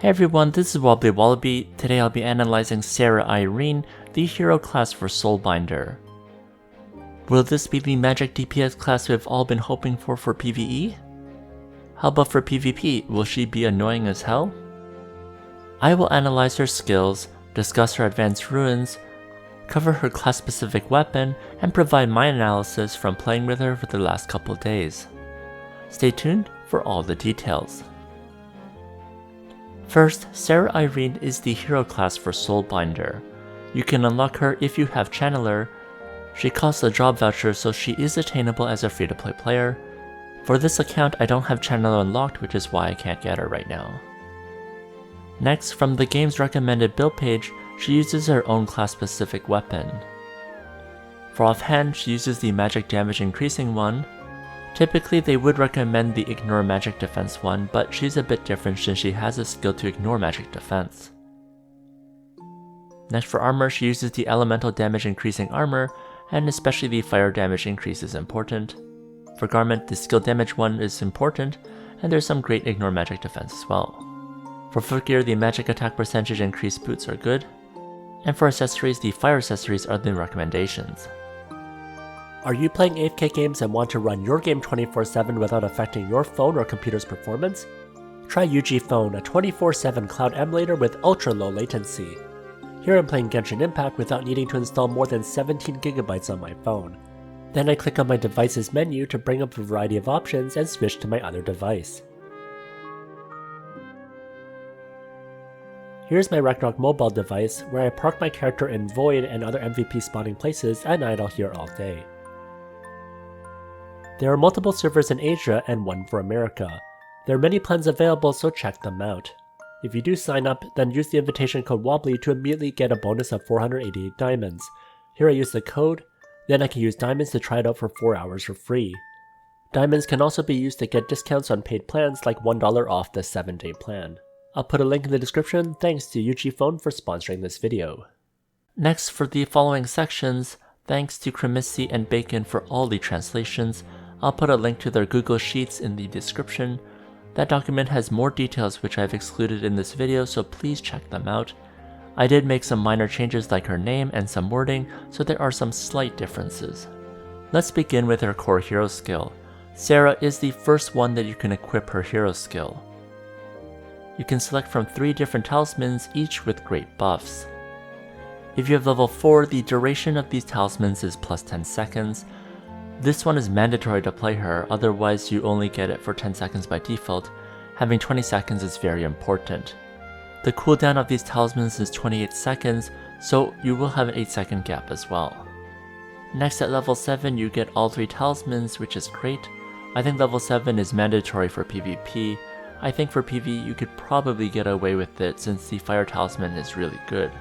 Hey everyone, this is WobblyWallaby. Today I'll be analyzing Sarah Irene, the hero class for Soulbinder. Will this be the magic DPS class we've all been hoping for PvE? How about for PvP, will she be annoying as hell? I will analyze her skills, discuss her advanced ruins, cover her class specific weapon, and provide my analysis from playing with her for the last couple days. Stay tuned for all the details. First, Sarah Irene is the hero class for Soulbinder. You can unlock her if you have Channeler. She costs a job voucher, so she is attainable as a free-to-play player. For this account, I don't have Channeler unlocked, which is why I can't get her right now. Next, from the game's recommended build page, she uses her own class-specific weapon. For offhand, she uses the magic damage increasing one. Typically, they would recommend the ignore magic defense one, but she's a bit different since she has a skill to ignore magic defense. Next, for armor, she uses the elemental damage increasing armor, and especially the fire damage increase is important. For garment, the skill damage one is important, and there's some great ignore magic defense as well. For footgear, the magic attack percentage increased boots are good, and for accessories, the fire accessories are the recommendations. Are you playing AFK games and want to run your game 24/7 without affecting your phone or computer's performance? Try UgPhone, a 24/7 cloud emulator with ultra-low latency. Here I'm playing Genshin Impact without needing to install more than 17 GB on my phone. Then I click on my device's menu to bring up a variety of options and switch to my other device. Here's my Ragnarok mobile device, where I park my character in Void and other MVP spawning places and idle here all day. There are multiple servers in Asia and one for America. There are many plans available, so check them out. If you do sign up, then use the invitation code WOBBLY to immediately get a bonus of 488 diamonds. Here I use the code, then I can use diamonds to try it out for 4 hours for free. Diamonds can also be used to get discounts on paid plans like $1 off the 7-day plan. I'll put a link in the description. Thanks to UgPhone for sponsoring this video. Next, for the following sections, thanks to Cremisi and Bacon for all the translations. I'll put a link to their Google Sheets in the description. That document has more details which I've excluded in this video, so please check them out. I did make some minor changes like her name and some wording, so there are some slight differences. Let's begin with her core hero skill. Sarah is the first one that you can equip her hero skill. You can select from 3 different talismans, each with great buffs. If you have level 4, the duration of these talismans is plus 10 seconds. This one is mandatory to play her, otherwise you only get it for 10 seconds by default. Having 20 seconds is very important. The cooldown of these talismans is 28 seconds, so you will have an 8-second gap as well. Next, at level 7 you get all 3 talismans, which is great. I think level 7 is mandatory for PvP. I think for PvE you could probably get away with it since the fire talisman is really good.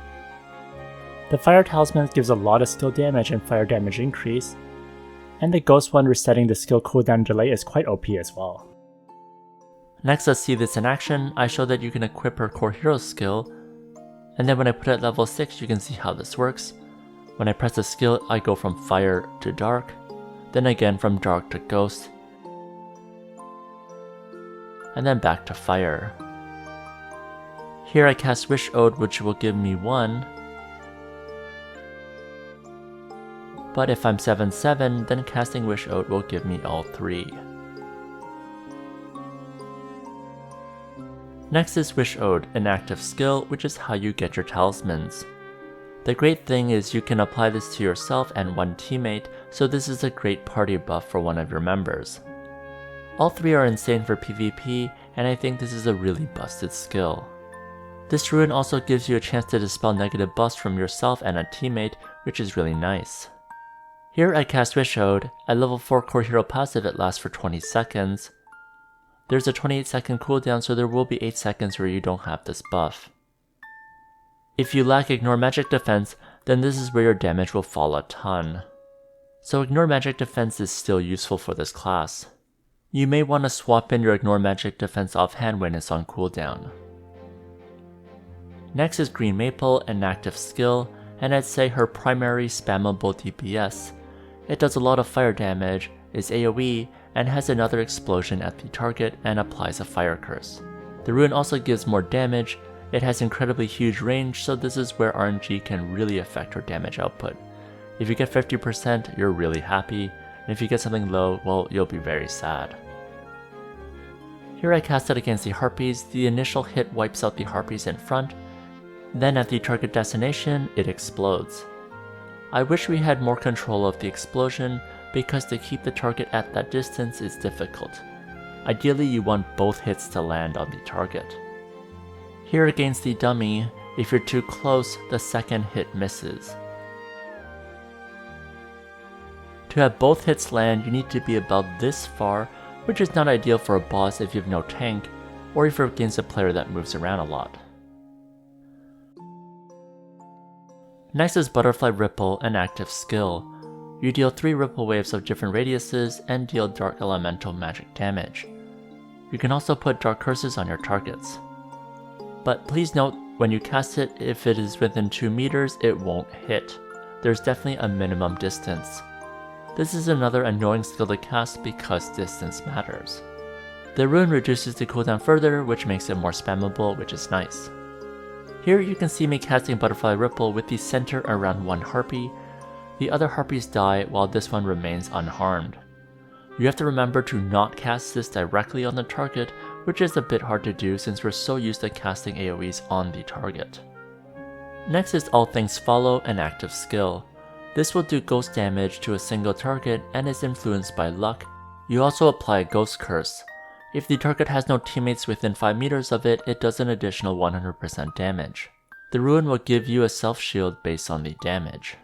The fire talisman gives a lot of skill damage and fire damage increase, and the ghost one resetting the skill cooldown delay is quite OP as well. Next, let's see this in action. I show that you can equip her core hero skill, and then when I put it at level 6 you can see how this works. When I press the skill, I go from fire to dark, then again from dark to ghost, and then back to fire. Here I cast Wish Ode, which will give me 1, but if I'm 7/7, then casting Wish Ode will give me all 3. Next is Wish Ode, an active skill, which is how you get your talismans. The great thing is you can apply this to yourself and one teammate, so this is a great party buff for one of your members. All 3 are insane for PvP, and I think this is a really busted skill. This rune also gives you a chance to dispel negative buffs from yourself and a teammate, which is really nice. Here I cast Wish Ode. At level 4 core hero passive it lasts for 20 seconds. There's a 28-second cooldown, so there will be 8 seconds where you don't have this buff. If you lack ignore magic defense, then this is where your damage will fall a ton. So ignore magic defense is still useful for this class. You may want to swap in your ignore magic defense offhand when it's on cooldown. Next is Green Maple, an active skill, and I'd say her primary spammable DPS. It does a lot of fire damage, is AoE, and has another explosion at the target and applies a fire curse. The rune also gives more damage. It has incredibly huge range, so this is where RNG can really affect her damage output. If you get 50%, you're really happy, and if you get something low, well, you'll be very sad. Here I cast it against the Harpies. The initial hit wipes out the Harpies in front, then at the target destination, it explodes. I wish we had more control of the explosion, because to keep the target at that distance is difficult. Ideally, you want both hits to land on the target. Here against the dummy, if you're too close, the second hit misses. To have both hits land, you need to be about this far, which is not ideal for a boss if you have no tank, or if you're against a player that moves around a lot. Next is Butterfly Ripple, an active skill. You deal 3 ripple waves of different radiuses and deal dark elemental magic damage. You can also put dark curses on your targets. But please note, when you cast it, if it is within 2 meters, it won't hit. There's definitely a minimum distance. This is another annoying skill to cast because distance matters. The rune reduces the cooldown further, which makes it more spammable, which is nice. Here you can see me casting Butterfly Ripple with the center around one harpy. The other harpies die while this one remains unharmed. You have to remember to not cast this directly on the target, which is a bit hard to do since we're so used to casting AoEs on the target. Next is All Things Follow, an active skill. This will do ghost damage to a single target and is influenced by luck. You also apply a ghost curse. If the target has no teammates within 5 meters of it, it does an additional 100% damage. The rune will give you a self shield based on the damage.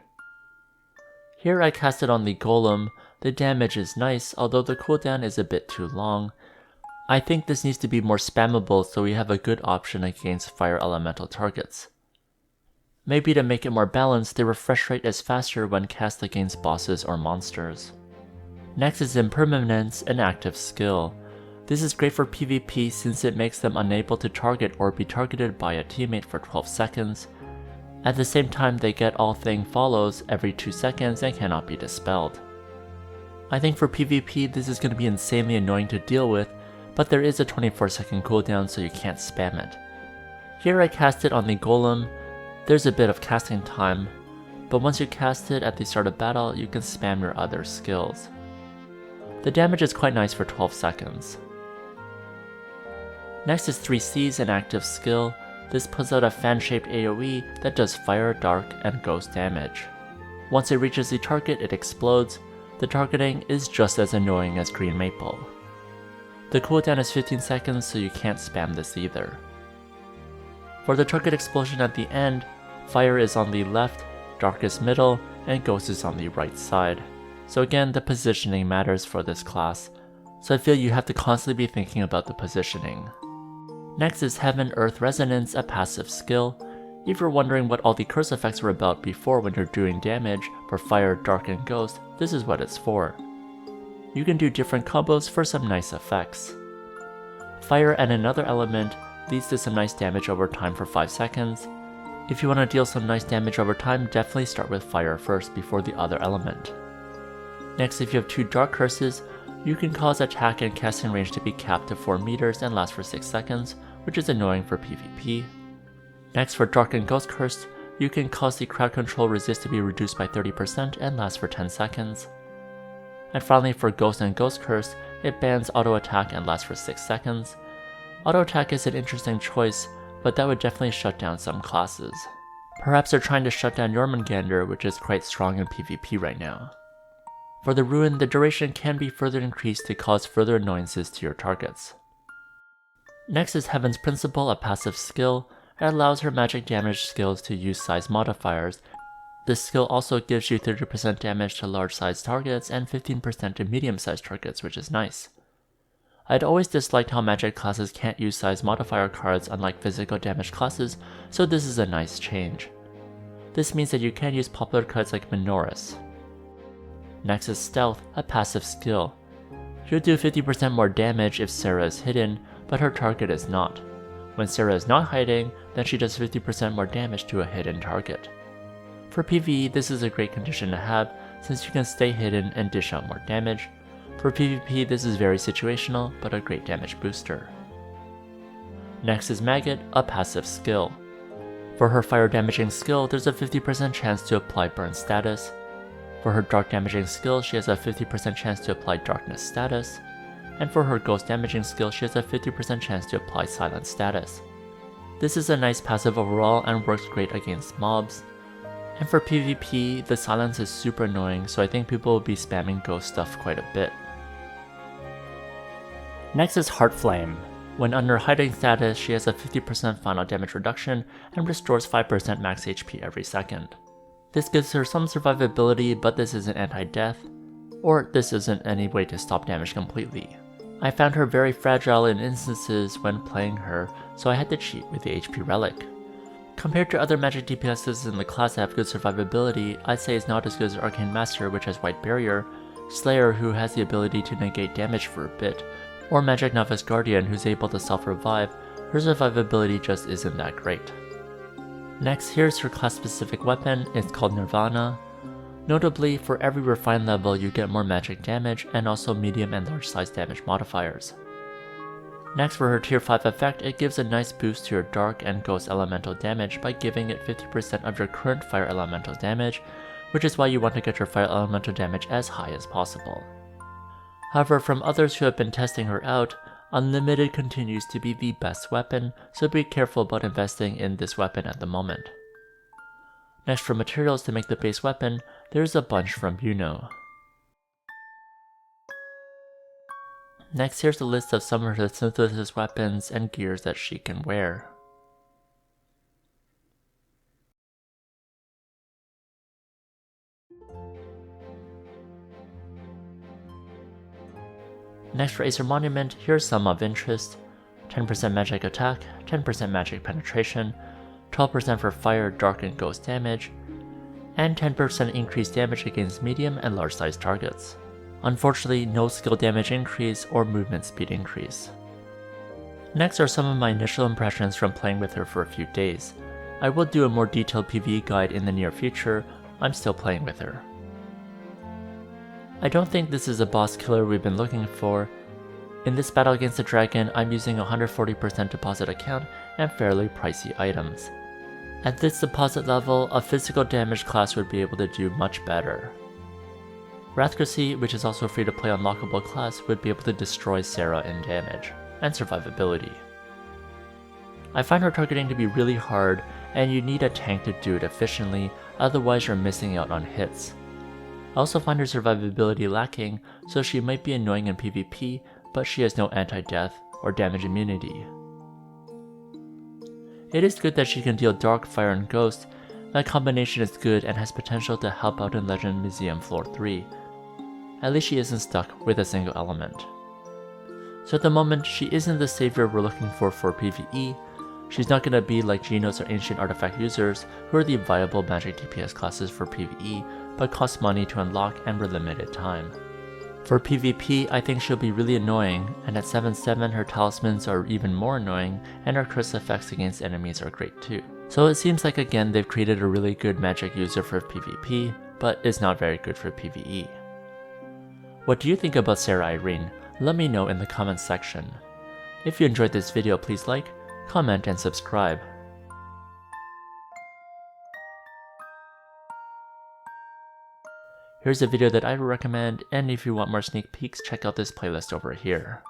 Here I cast it on the golem. The damage is nice, although the cooldown is a bit too long. I think this needs to be more spammable so we have a good option against fire elemental targets. Maybe to make it more balanced, the refresh rate is faster when cast against bosses or monsters. Next is Impermanence, an active skill. This is great for PvP since it makes them unable to target or be targeted by a teammate for 12 seconds. At the same time, they get All Thing Follows every 2 seconds and cannot be dispelled. I think for PvP this is going to be insanely annoying to deal with, but there is a 24-second cooldown so you can't spam it. Here I cast it on the golem. There's a bit of casting time, but once you cast it at the start of battle, you can spam your other skills. The damage is quite nice for 12 seconds. Next is 3C's, an active skill. This puts out a fan-shaped AoE that does fire, dark, and ghost damage. Once it reaches the target, it explodes. The targeting is just as annoying as Green Maple. The cooldown is 15 seconds, so you can't spam this either. For the target explosion at the end, fire is on the left, dark is middle, and ghost is on the right side. So again, the positioning matters for this class, so I feel you have to constantly be thinking about the positioning. Next is Heaven Earth Resonance, a passive skill. If you're wondering what all the curse effects were about before when you're doing damage for fire, dark, and ghost, this is what it's for. You can do different combos for some nice effects. Fire and another element leads to some nice damage over time for 5 seconds. If you want to deal some nice damage over time, definitely start with fire first before the other element. Next, if you have 2 dark curses, you can cause attack and casting range to be capped to 4 meters and last for 6 seconds, which is annoying for PvP. Next, for Dark and Ghost Cursed, you can cause the crowd control resist to be reduced by 30% and last for 10 seconds. And finally, for Ghost and Ghost Cursed, it bans auto attack and lasts for 6 seconds. Auto attack is an interesting choice, but that would definitely shut down some classes. Perhaps they're trying to shut down Jormungandr, which is quite strong in PvP right now. For the Ruin, the duration can be further increased to cause further annoyances to your targets. Next is Heaven's Principle, a passive skill. It allows her magic damage skills to use size modifiers. This skill also gives you 30% damage to large sized targets and 15% to medium sized targets, which is nice. I'd always disliked how magic classes can't use size modifier cards unlike physical damage classes, so this is a nice change. This means that you can use popular cards like Minoris. Next is Stealth, a passive skill. She'll do 50% more damage if Sarah is hidden, but her target is not. When Sarah is not hiding, then she does 50% more damage to a hidden target. For PvE, this is a great condition to have, since you can stay hidden and dish out more damage. For PvP, this is very situational, but a great damage booster. Next is Maggot, a passive skill. For her fire damaging skill, there's a 50% chance to apply burn status. For her dark damaging skill, she has a 50% chance to apply darkness status. And for her ghost damaging skill, she has a 50% chance to apply silence status. This is a nice passive overall and works great against mobs. And for PvP, the silence is super annoying, so I think people will be spamming ghost stuff quite a bit. Next is Heartflame. When under hiding status, she has a 50% final damage reduction and restores 5% max HP every second. This gives her some survivability, but this isn't anti-death, or this isn't any way to stop damage completely. I found her very fragile in instances when playing her, so I had to cheat with the HP relic. Compared to other magic DPSs in the class that have good survivability, I'd say it's not as good as Arcane Master, which has White Barrier, Slayer, who has the ability to negate damage for a bit, or Magic Novice Guardian, who's able to self-revive. Her survivability just isn't that great. Next, here's her class-specific weapon. It's called Nirvana. Notably, for every refined level you get more magic damage and also medium and large size damage modifiers. Next, for her tier 5 effect, it gives a nice boost to your dark and ghost elemental damage by giving it 50% of your current fire elemental damage, which is why you want to get your fire elemental damage as high as possible. However, from others who have been testing her out, Unlimited continues to be the best weapon, so be careful about investing in this weapon at the moment. Next, for materials to make the base weapon, there's a bunch from Yuno. Next, here's a list of some of the synthesis weapons and gears that she can wear. Next, for Aesir Monument, here's some of interest. 10% magic attack, 10% magic penetration, 12% for fire, dark, and ghost damage, and 10% increased damage against medium and large sized targets. Unfortunately, no skill damage increase or movement speed increase. Next are some of my initial impressions from playing with her for a few days. I will do a more detailed PvE guide in the near future. I'm still playing with her. I don't think this is a boss killer we've been looking for. In this battle against the dragon, I'm using a 140% deposit account and fairly pricey items. At this deposit level, a physical damage class would be able to do much better. Wrathcracy, which is also a free to play unlockable class, would be able to destroy Sarah in damage and survivability. I find her targeting to be really hard, and you need a tank to do it efficiently, otherwise you're missing out on hits. I also find her survivability lacking, so she might be annoying in PvP, but she has no anti-death or damage immunity. It is good that she can deal dark, fire, and ghost. That combination is good and has potential to help out in Legend Museum Floor 3. At least she isn't stuck with a single element. So at the moment, she isn't the savior we're looking for PvE. She's not going to be like Genos or Ancient Artifact users, who are the viable magic DPS classes for PvE, but cost money to unlock and were limited time. For PvP, I think she'll be really annoying, and at 7-7 her talismans are even more annoying, and her curse effects against enemies are great too. So it seems like again they've created a really good magic user for PvP, but is not very good for PvE. What do you think about Sarah Irene? Let me know in the comments section. If you enjoyed this video, please like, comment, and subscribe. Here's a video that I would recommend, and if you want more sneak peeks, check out this playlist over here.